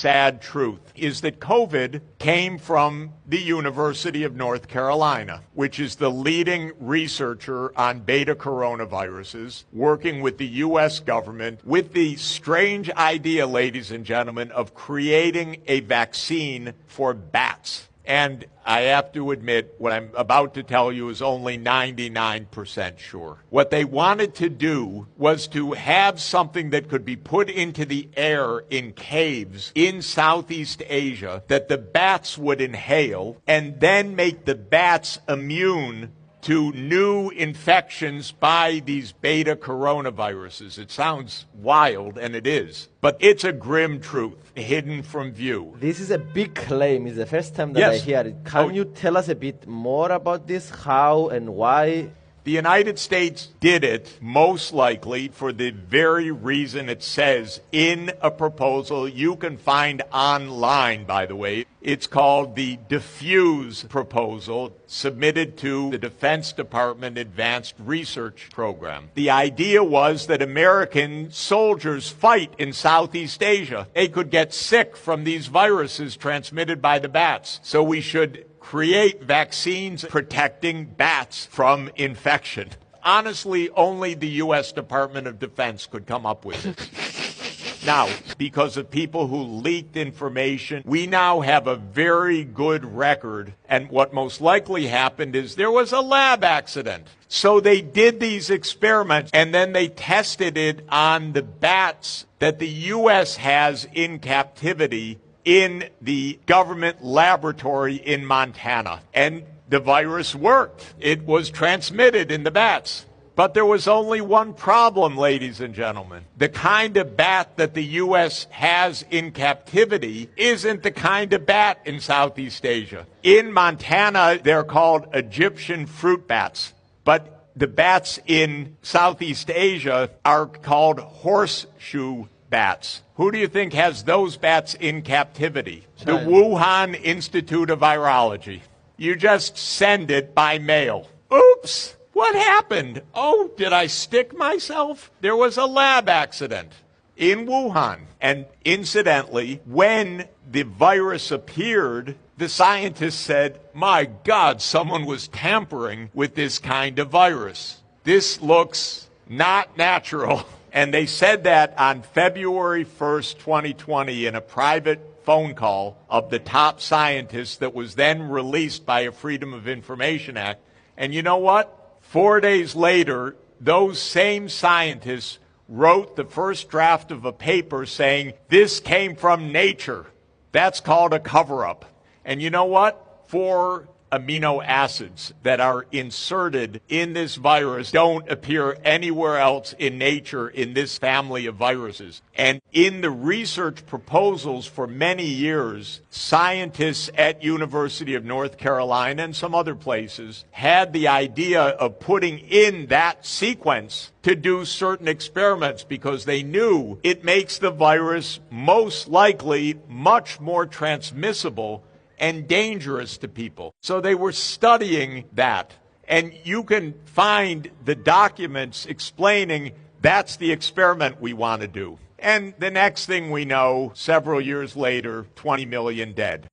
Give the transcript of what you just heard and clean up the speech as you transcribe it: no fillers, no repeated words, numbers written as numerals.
sad truth is that COVID came from the University of North Carolina, which is the leading researcher on beta coronaviruses, working with the U.S. government with the strange idea, ladies and gentlemen, of creating a vaccine for bats. And I have to admit, what I'm about to tell you is only 99% sure. What they wanted to do was to have something that could be put into the air in caves in Southeast Asia that the bats would inhale and then make the bats immune to new infections by these beta coronaviruses. It sounds wild, and it is, but it's a grim truth hidden from view. This is a big claim. It's the first time that I hear it. Can you tell us a bit more about this, how and why? The United States did it most likely for the very reason it says in a proposal you can find online, by the way. It's called the DEFUSE proposal, submitted to the Defense Department Advanced Research Program. The idea was that American soldiers fight in Southeast Asia. They could get sick from these viruses transmitted by the bats. So we should create vaccines protecting bats from infection. Honestly, only the U.S. Department of Defense could come up with it. Now, because of people who leaked information, we now have a very good record. And what most likely happened is there was a lab accident. So they did these experiments, and then they tested it on the bats that the U.S. has in captivity in the government laboratory in Montana. And the virus worked. It was transmitted in the bats. But there was only one problem, ladies and gentlemen. The kind of bat that the U.S. has in captivity isn't the kind of bat in Southeast Asia. In Montana, they're called Egyptian fruit bats. But the bats in Southeast Asia are called horseshoe bats. Who do you think has those bats in captivity? China. The Wuhan Institute of Virology. You just send it by mail. Oops! What happened? Oh, did I stick myself? There was a lab accident in Wuhan. And incidentally, when the virus appeared, the scientists said, my God, someone was tampering with this kind of virus. This looks not natural. And they said that on February 1st, 2020, in a private phone call of the top scientists that was then released by a Freedom of Information Act. And you know what? 4 days later, those same scientists wrote the first draft of a paper saying, this came from nature. That's called a cover-up. And you know what? 4 amino acids that are inserted in this virus don't appear anywhere else in nature in this family of viruses. And in the research proposals for many years, scientists at University of North Carolina and some other places had the idea of putting in that sequence to do certain experiments because they knew it makes the virus most likely much more transmissible and dangerous to people. So they were studying that. And you can find the documents explaining that's the experiment we want to do. And the next thing we know, several years later, 20 million dead.